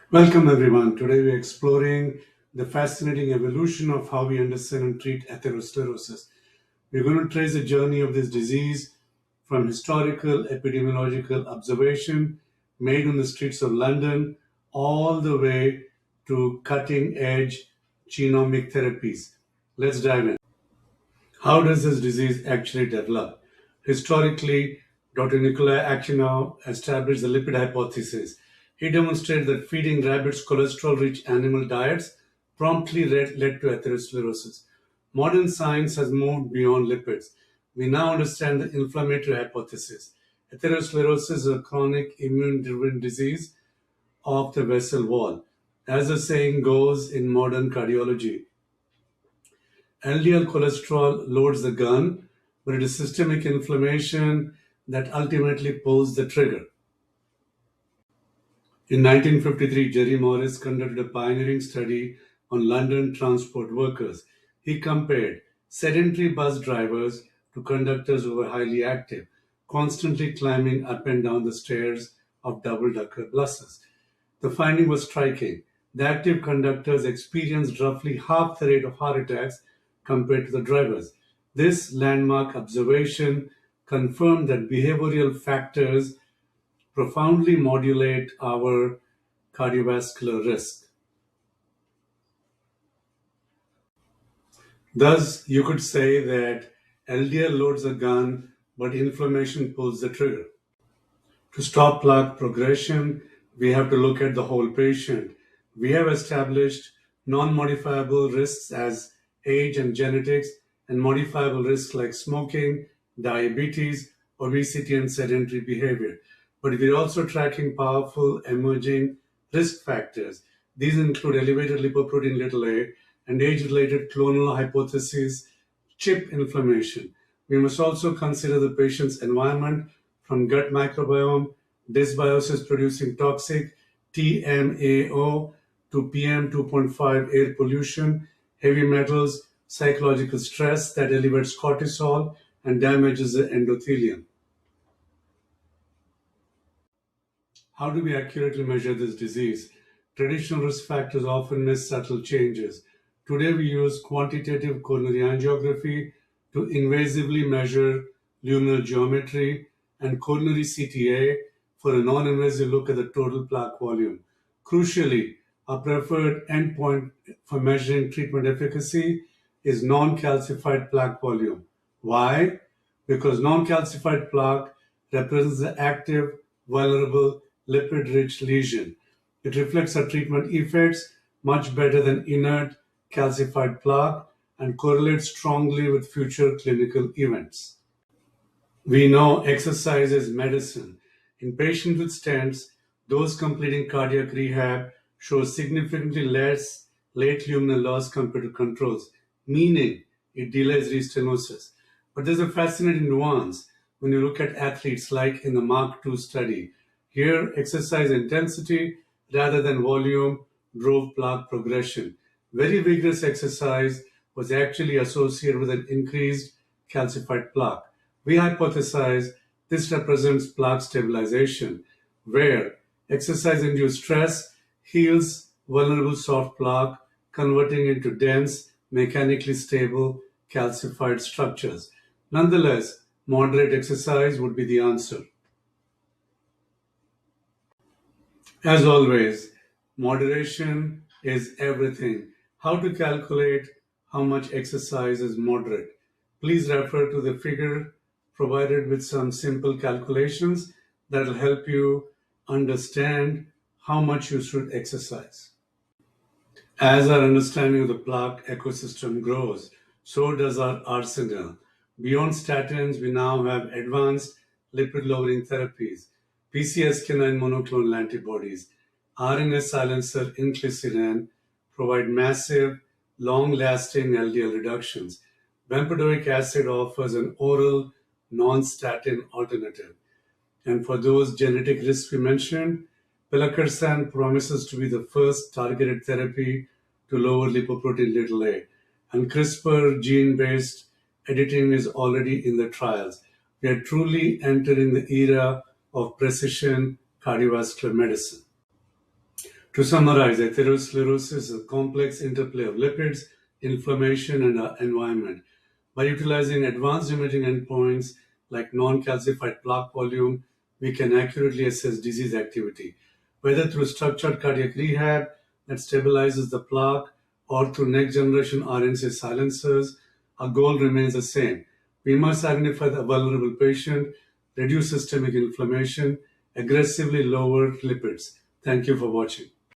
Welcome everyone. Today we're exploring the fascinating evolution of how we understand and treat atherosclerosis. We're going to trace the journey of this disease from historical epidemiological observation made on the streets of London all the way to cutting edge genomic therapies. Let's dive in. How does this disease actually develop? Historically, Dr. Nikolai Achinov established the lipid hypothesis. He demonstrated that feeding rabbits cholesterol rich animal diets promptly led to atherosclerosis. Modern science has moved beyond lipids. We now understand the inflammatory hypothesis. Atherosclerosis is a chronic immune driven disease of the vessel wall. As the saying goes in modern cardiology, LDL cholesterol loads the gun, but it is systemic inflammation that ultimately pulls the trigger. In 1953, Jerry Morris conducted a pioneering study on London transport workers. He compared sedentary bus drivers to conductors who were highly active, constantly climbing up and down the stairs of double decker buses. The finding was striking. The active conductors experienced roughly half the rate of heart attacks compared to the drivers. This landmark observation confirmed that behavioral factors profoundly modulate our cardiovascular risk. Thus, you could say that LDL loads a gun, but inflammation pulls the trigger. To stop plaque progression, we have to look at the whole patient. We have established non modifiable risks as age and genetics, and modifiable risks like smoking, diabetes, obesity, and sedentary behavior. But we're also tracking powerful emerging risk factors. These include elevated lipoprotein little a and age related clonal hypothesis, chip inflammation. We must also consider the patient's environment from gut microbiome, dysbiosis producing toxic TMAO to PM2.5 air pollution, heavy metals, psychological stress that elevates cortisol and damages the endothelium. How do we accurately measure this disease? Traditional risk factors often miss subtle changes. Today, we use quantitative coronary angiography to invasively measure luminal geometry and coronary CTA for a non invasive look at the total plaque volume. Crucially, our preferred endpoint for measuring treatment efficacy is non calcified plaque volume. Why? Because non calcified plaque represents the active, vulnerable, lipid rich lesion. It reflects our treatment effects much better than inert, calcified plaque and correlates strongly with future clinical events. We know exercise is medicine. In patients with stents, those completing cardiac rehab show significantly less late luminal loss compared to controls, meaning it delays restenosis. But there's a fascinating nuance when you look at athletes like in the Mark II study. Here, exercise intensity rather than volume drove plaque progression. Very vigorous exercise was actually associated with an increased calcified plaque. We hypothesize this represents plaque stabilization, where exercise induced stress heals vulnerable soft plaque, converting into dense, mechanically stable, calcified structures. Nonetheless, moderate exercise would be the answer. As always, moderation is everything. How to calculate how much exercise is moderate? Please refer to the figure provided with some simple calculations that will help you understand how much you should exercise. As our understanding of the plaque ecosystem grows, so does our arsenal. Beyond statins, we now have advanced lipid lowering therapies, PCSK9 monoclonal antibodies, RNA silencer inclisiran provide massive, long lasting LDL reductions. Bempedoic acid offers an oral, non statin alternative. And for those genetic risks we mentioned, pelacarsen promises to be the first targeted therapy to lower lipoprotein little a. And CRISPR gene based editing is already in the trials. We are truly entering the era of precision cardiovascular medicine. To summarize, atherosclerosis is a complex interplay of lipids, inflammation, and environment. By utilizing advanced imaging endpoints like non-calcified plaque volume, we can accurately assess disease activity, whether through structured cardiac rehab that stabilizes the plaque or through next-generation RNC silencers. Our goal remains the same. We must identify the vulnerable patient, reduce systemic inflammation, aggressively lower lipids. Thank you for watching.